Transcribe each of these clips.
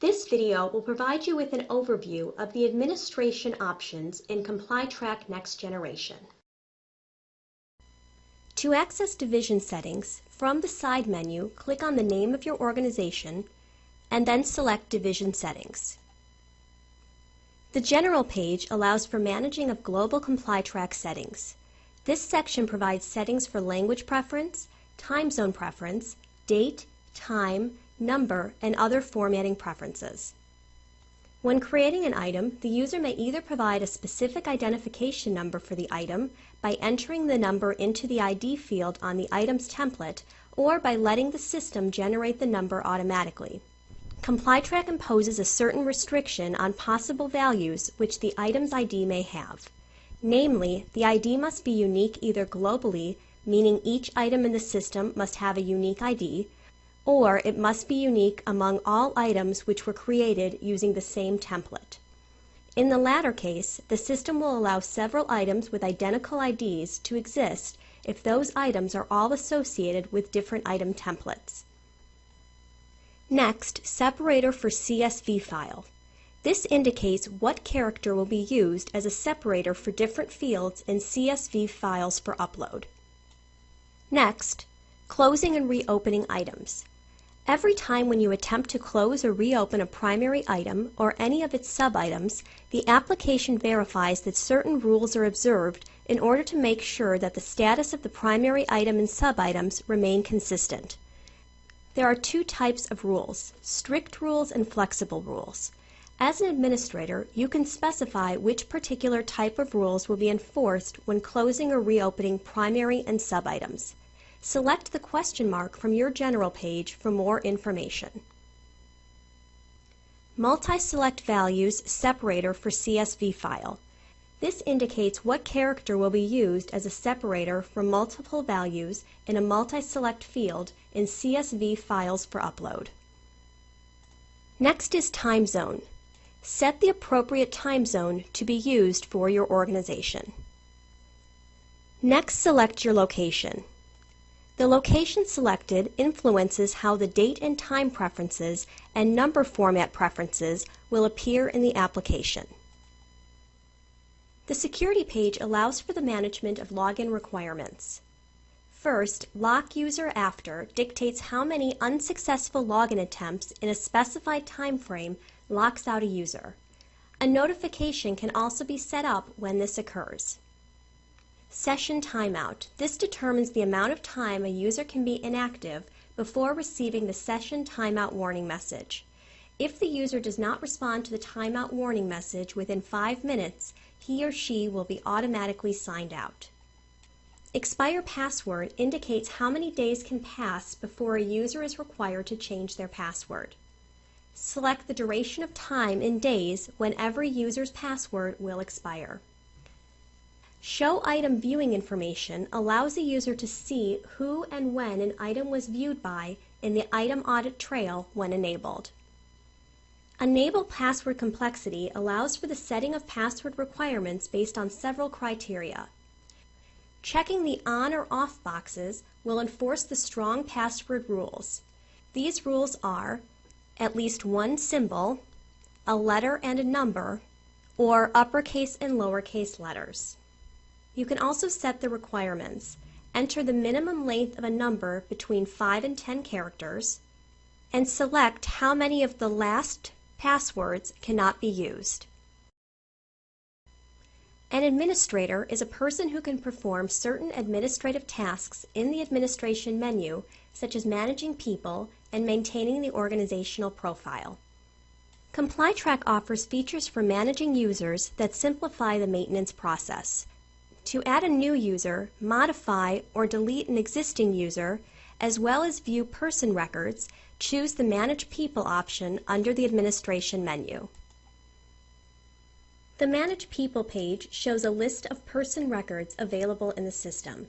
This video will provide you with an overview of the administration options in ComplyTrack Next Generation. To access division settings, from the side menu, click on the name of your organization and then select Division Settings. The General page allows for managing of global ComplyTrack settings. This section provides settings for language preference, time zone preference, date, time, number, and other formatting preferences. When creating an item, the user may either provide a specific identification number for the item by entering the number into the ID field on the item's template or by letting the system generate the number automatically. ComplyTrack imposes a certain restriction on possible values which the item's ID may have. Namely, the ID must be unique either globally, meaning each item in the system must have a unique ID, or it must be unique among all items which were created using the same template. In the latter case, the system will allow several items with identical IDs to exist if those items are all associated with different item templates. Next, separator for CSV file. This indicates what character will be used as a separator for different fields in CSV files for upload. Next, closing and reopening items. Every time when you attempt to close or reopen a primary item or any of its sub-items, the application verifies that certain rules are observed in order to make sure that the status of the primary item and sub-items remain consistent. There are two types of rules, strict rules and flexible rules. As an administrator, you can specify which particular type of rules will be enforced when closing or reopening primary and sub-items. Select the question mark from your General page for more information. Multi-select values separator for CSV file. This indicates what character will be used as a separator for multiple values in a multi-select field in CSV files for upload. Next is time zone. Set the appropriate time zone to be used for your organization. Next, select your location. The location selected influences how the date and time preferences and number format preferences will appear in the application. The security page allows for the management of login requirements. First, lock user after dictates how many unsuccessful login attempts in a specified time frame locks out a user. A notification can also be set up when this occurs. Session timeout. This determines the amount of time a user can be inactive before receiving the session timeout warning message. If the user does not respond to the timeout warning message within 5 minutes, he or she will be automatically signed out. Expire password indicates how many days can pass before a user is required to change their password. Select the duration of time in days when every user's password will expire. Show item viewing information allows the user to see who and when an item was viewed by in the item audit trail when enabled. Enable password complexity allows for the setting of password requirements based on several criteria. Checking the on or off boxes will enforce the strong password rules. These rules are at least one symbol, a letter and a number, or uppercase and lowercase letters. You can also set the requirements. Enter the minimum length of a number between 5 and 10 characters, and select how many of the last passwords cannot be used. An administrator is a person who can perform certain administrative tasks in the administration menu, such as managing people and maintaining the organizational profile. ComplyTrack offers features for managing users that simplify the maintenance process. To add a new user, modify or delete an existing user, as well as view person records, choose the Manage People option under the Administration menu. The Manage People page shows a list of person records available in the system.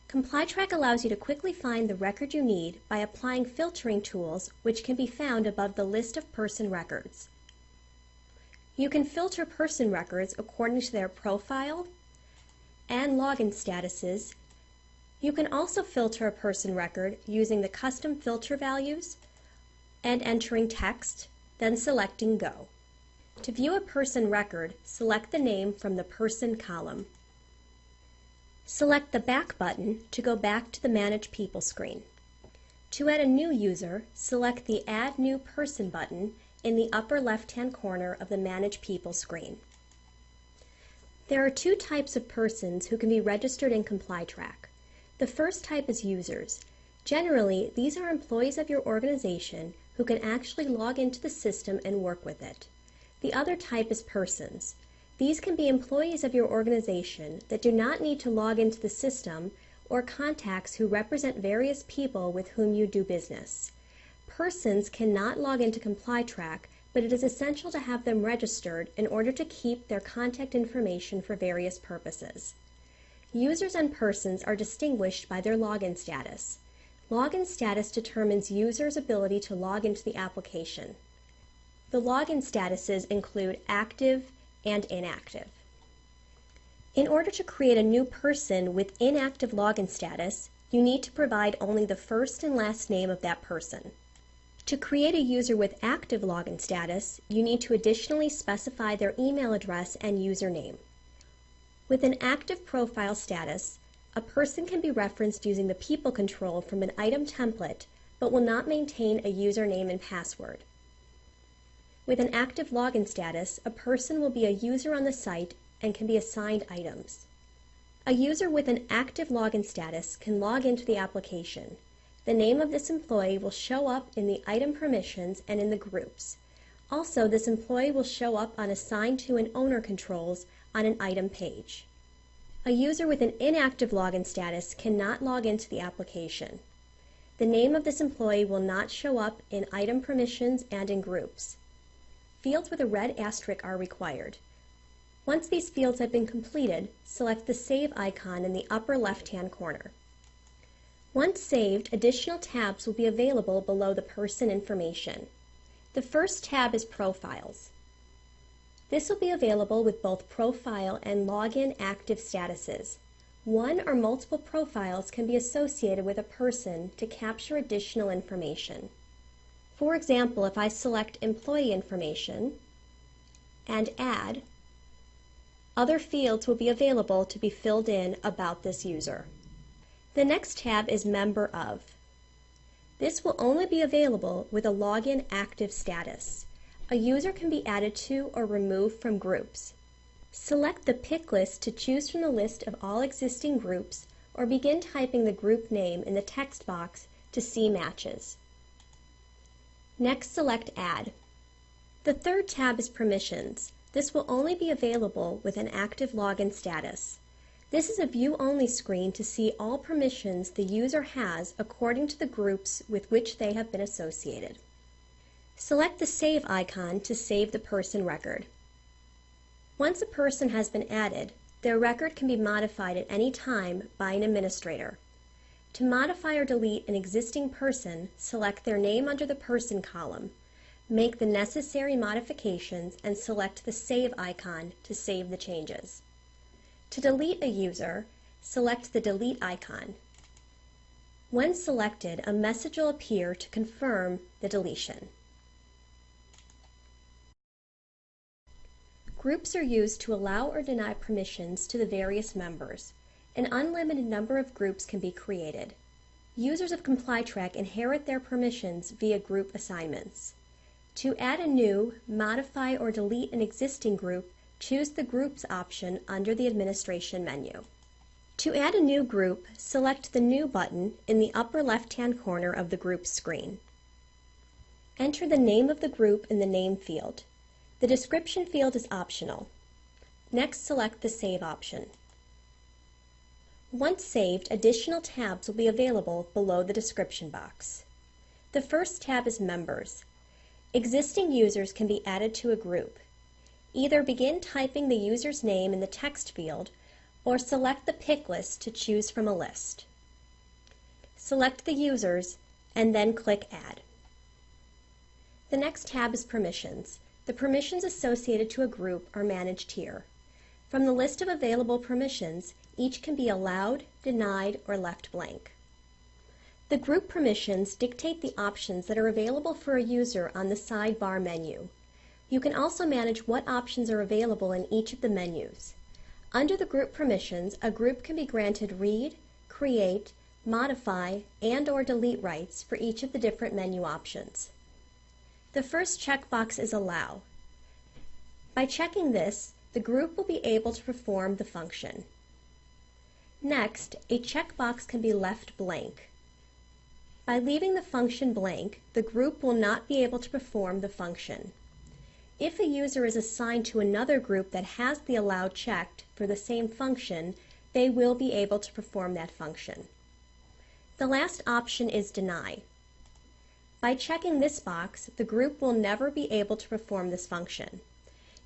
ComplyTrack allows you to quickly find the record you need by applying filtering tools which can be found above the list of person records. You can filter person records according to their profile and login statuses. You can also filter a person record using the custom filter values and entering text, then selecting Go. To view a person record, select the name from the Person column. Select the Back button to go back to the Manage People screen. To add a new user, select the Add New Person button in the upper left-hand corner of the Manage People screen. There are two types of persons who can be registered in ComplyTrack. The first type is users. Generally, these are employees of your organization who can actually log into the system and work with it. The other type is persons. These can be employees of your organization that do not need to log into the system or contacts who represent various people with whom you do business. Persons cannot log into ComplyTrack, but it is essential to have them registered in order to keep their contact information for various purposes. Users and persons are distinguished by their login status. Login status determines users' ability to log into the application. The login statuses include active and inactive. In order to create a new person with inactive login status, you need to provide only the first and last name of that person. To create a user with active login status, you need to additionally specify their email address and username. With an active profile status, a person can be referenced using the people control from an item template, but will not maintain a username and password. With an active login status, a person will be a user on the site and can be assigned items. A user with an active login status can log into the application. The name of this employee will show up in the item permissions and in the groups. Also, this employee will show up on Assigned to and Owner controls on an item page. A user with an inactive login status cannot log into the application. The name of this employee will not show up in item permissions and in groups. Fields with a red asterisk are required. Once these fields have been completed, select the Save icon in the upper left-hand corner. Once saved, additional tabs will be available below the person information. The first tab is Profiles. This will be available with both profile and login active statuses. One or multiple profiles can be associated with a person to capture additional information. For example, if I select Employee Information and Add, other fields will be available to be filled in about this user. The next tab is Member Of. This will only be available with a login active status. A user can be added to or removed from groups. Select the Pick list to choose from the list of all existing groups or begin typing the group name in the text box to see matches. Next, select Add. The third tab is Permissions. This will only be available with an active login status. This is a view-only screen to see all permissions the user has according to the groups with which they have been associated. Select the Save icon to save the person record. Once a person has been added, their record can be modified at any time by an administrator. To modify or delete an existing person, select their name under the Person column, make the necessary modifications, and select the Save icon to save the changes. To delete a user, select the Delete icon. When selected, a message will appear to confirm the deletion. Groups are used to allow or deny permissions to the various members. An unlimited number of groups can be created. Users of ComplyTrack inherit their permissions via group assignments. To add a new, modify, or delete an existing group, choose the Groups option under the Administration menu. To add a new group, select the New button in the upper left-hand corner of the Groups screen. Enter the name of the group in the Name field. The Description field is optional. Next, select the Save option. Once saved, additional tabs will be available below the description box. The first tab is Members. Existing users can be added to a group. Either begin typing the user's name in the text field or select the Pick list to choose from a list. Select the users and then click Add. The next tab is Permissions. The permissions associated to a group are managed here. From the list of available permissions, each can be allowed, denied, or left blank. The group permissions dictate the options that are available for a user on the sidebar menu. You can also manage what options are available in each of the menus. Under the group permissions, a group can be granted read, create, modify, and/or delete rights for each of the different menu options. The first checkbox is Allow. By checking this, the group will be able to perform the function. Next, a checkbox can be left blank. By leaving the function blank, the group will not be able to perform the function. If a user is assigned to another group that has the Allow checked for the same function, they will be able to perform that function. The last option is Deny. By checking this box, the group will never be able to perform this function.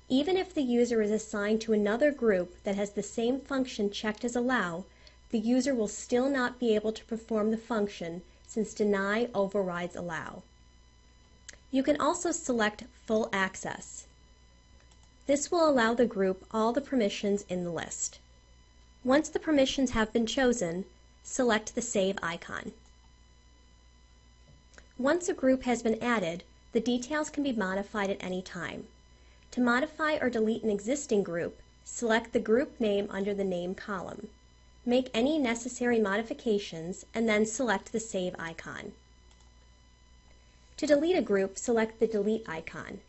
Even if the user is assigned to another group that has the same function checked as Allow, the user will still not be able to perform the function since Deny overrides Allow. You can also select Full Access. This will allow the group all the permissions in the list. Once the permissions have been chosen, select the Save icon. Once a group has been added, the details can be modified at any time. To modify or delete an existing group, select the group name under the Name column. Make any necessary modifications and then select the Save icon. To delete a group, select the Delete icon.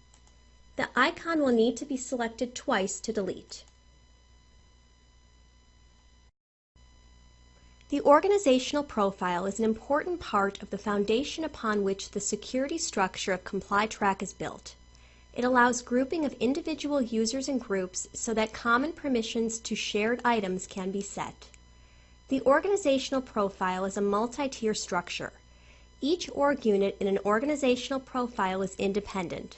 The icon will need to be selected twice to delete. The organizational profile is an important part of the foundation upon which the security structure of ComplyTrack is built. It allows grouping of individual users and groups so that common permissions to shared items can be set. The organizational profile is a multi-tier structure. Each org unit in an organizational profile is independent.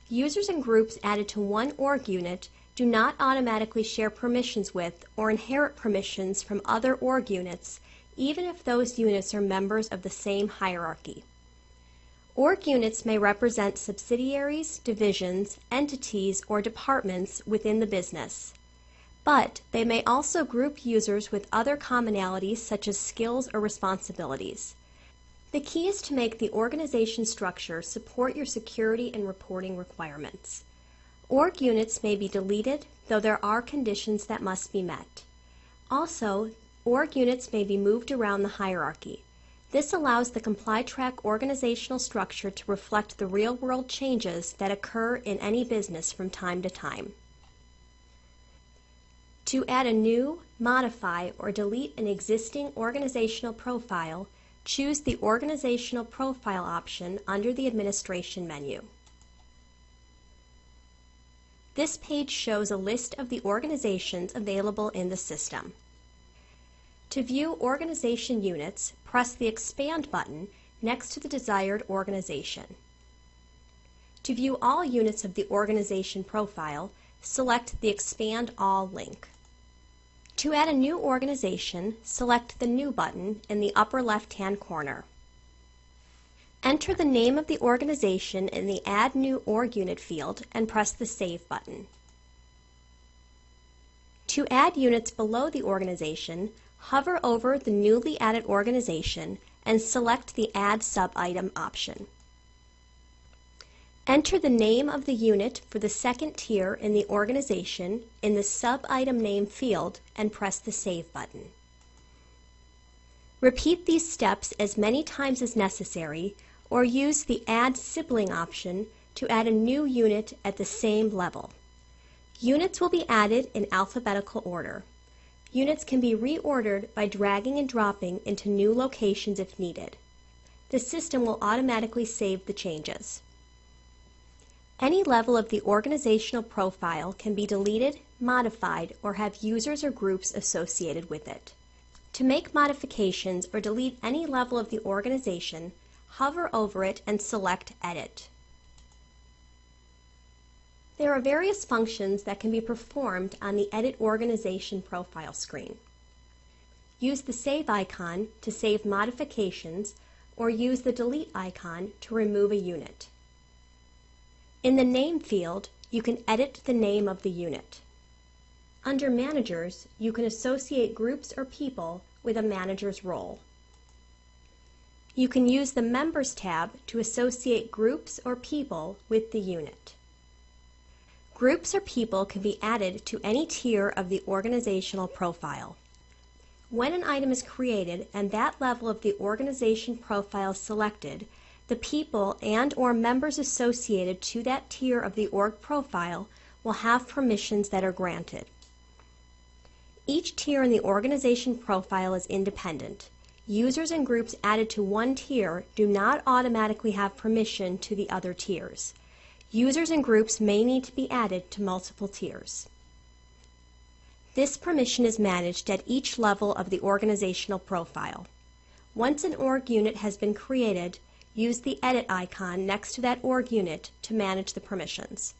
Users and groups added to one org unit do not automatically share permissions with or inherit permissions from other org units, even if those units are members of the same hierarchy. Org units may represent subsidiaries, divisions, entities, or departments within the business. But they may also group users with other commonalities such as skills or responsibilities. The key is to make the organization structure support your security and reporting requirements. Org units may be deleted, though there are conditions that must be met. Also, org units may be moved around the hierarchy. This allows the ComplyTrack organizational structure to reflect the real-world changes that occur in any business from time to time. To add a new, modify, or delete an existing organizational profile, choose the Organizational Profile option under the Administration menu. This page shows a list of the organizations available in the system. To view organization units, press the Expand button next to the desired organization. To view all units of the organization profile, select the Expand All link. To add a new organization, select the New button in the upper left-hand corner. Enter the name of the organization in the Add New Org Unit field and press the Save button. To add units below the organization, hover over the newly added organization and select the Add Sub-Item option. Enter the name of the unit for the second tier in the organization in the Sub-Item Name field and press the Save button. Repeat these steps as many times as necessary, or use the Add Sibling option to add a new unit at the same level. Units will be added in alphabetical order. Units can be reordered by dragging and dropping into new locations if needed. The system will automatically save the changes. Any level of the organizational profile can be deleted, modified, or have users or groups associated with it. To make modifications or delete any level of the organization, hover over it and select Edit. There are various functions that can be performed on the Edit Organization Profile screen. Use the Save icon to save modifications, or use the Delete icon to remove a unit. In the Name field, you can edit the name of the unit. Under Managers, you can associate groups or people with a manager's role. You can use the Members tab to associate groups or people with the unit. Groups or people can be added to any tier of the organizational profile. When an item is created and that level of the organization profile is selected, the people and/or members associated to that tier of the org profile will have permissions that are granted. Each tier in the organization profile is independent. Users and groups added to one tier do not automatically have permission to the other tiers. Users and groups may need to be added to multiple tiers. This permission is managed at each level of the organizational profile. Once an org unit has been created, use the Edit icon next to that org unit to manage the permissions.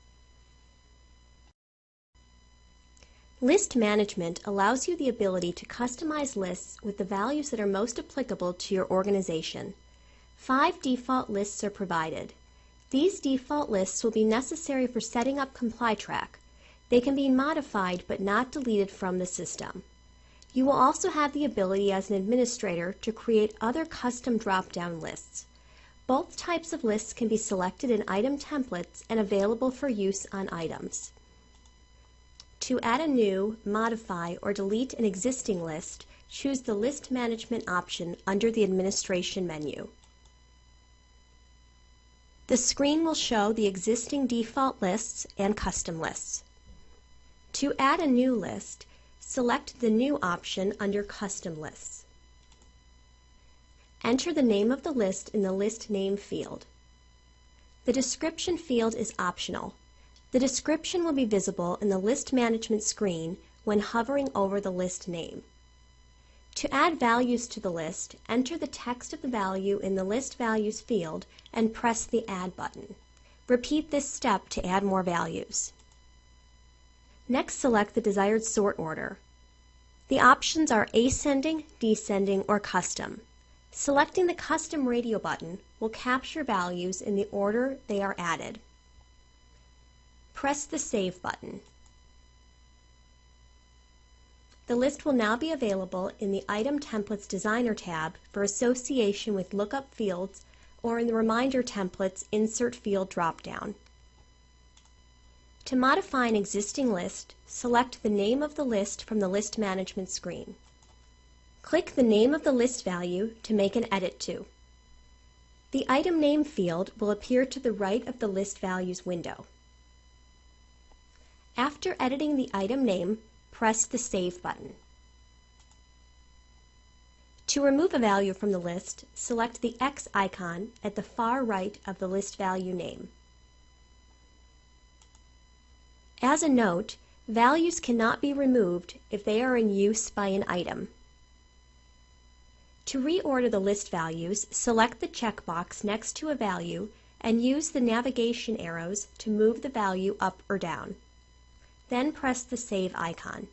List management allows you the ability to customize lists with the values that are most applicable to your organization. 5 default lists are provided. These default lists will be necessary for setting up ComplyTrack. They can be modified but not deleted from the system. You will also have the ability as an administrator to create other custom drop-down lists. Both types of lists can be selected in item templates and available for use on items. To add a new, modify, or delete an existing list, choose the List Management option under the Administration menu. The screen will show the existing default lists and custom lists. To add a new list, select the New option under Custom Lists. Enter the name of the list in the List Name field. The description field is optional. The description will be visible in the List Management screen when hovering over the list name. To add values to the list, enter the text of the value in the List Values field and press the Add button. Repeat this step to add more values. Next, select the desired sort order. The options are ascending, descending, or custom. Selecting the Custom Radio button will capture values in the order they are added. Press the Save button. The list will now be available in the Item Templates Designer tab for association with lookup fields or in the Reminder Templates Insert Field dropdown. To modify an existing list, select the name of the list from the List Management screen. Click the name of the list value to make an edit to. The Item Name field will appear to the right of the List Values window. After editing the item name, press the Save button. To remove a value from the list, select the X icon at the far right of the list value name. As a note, values cannot be removed if they are in use by an item. To reorder the list values, select the checkbox next to a value and use the navigation arrows to move the value up or down. Then press the Save icon.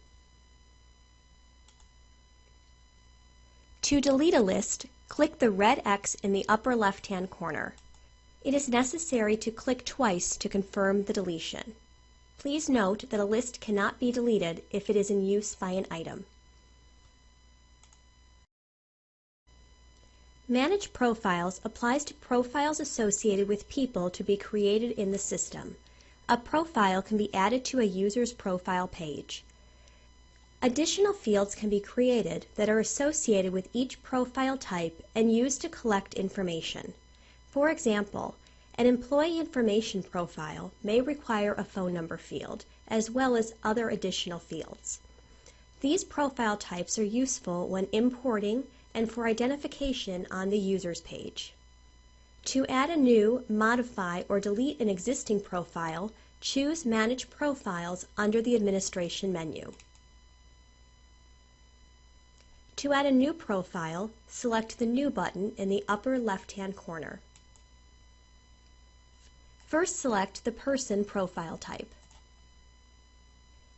To delete a list, click the red X in the upper left-hand corner. It is necessary to click twice to confirm the deletion. Please note that a list cannot be deleted if it is in use by an item. Manage Profiles applies to profiles associated with people to be created in the system. A profile can be added to a user's profile page. Additional fields can be created that are associated with each profile type and used to collect information. For example, an employee information profile may require a phone number field, as well as other additional fields. These profile types are useful when importing and for identification on the user's page. To add a new, modify, or delete an existing profile, choose Manage Profiles under the Administration menu. To add a new profile, select the New button in the upper left-hand corner. First, select the Person profile type.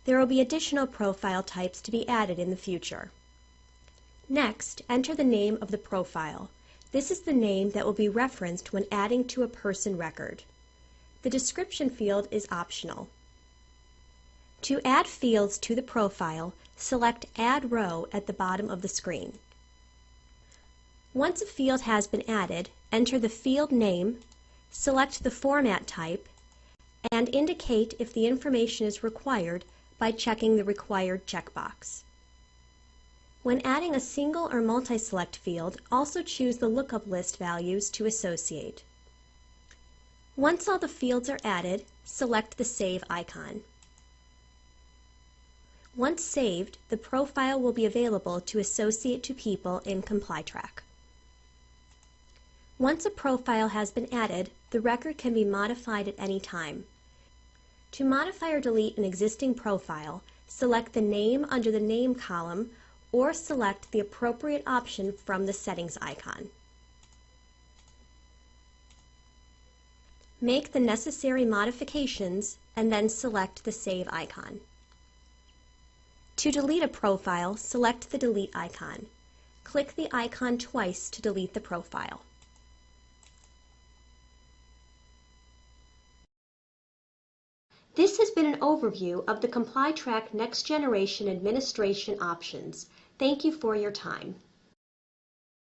There will be additional profile types to be added in the future. Next, enter the name of the profile. This is the name that will be referenced when adding to a person record. The description field is optional. To add fields to the profile, select Add Row at the bottom of the screen. Once a field has been added, enter the field name, select the format type, and indicate if the information is required by checking the Required checkbox. When adding a single or multi-select field, also choose the lookup list values to associate. Once all the fields are added, select the Save icon. Once saved, the profile will be available to associate to people in ComplyTrack. Once a profile has been added, the record can be modified at any time. To modify or delete an existing profile, select the name under the Name column or select the appropriate option from the Settings icon. Make the necessary modifications and then select the Save icon. To delete a profile, select the Delete icon. Click the icon twice to delete the profile. This has been an overview of the ComplyTrack Next Generation Administration options. Thank you for your time.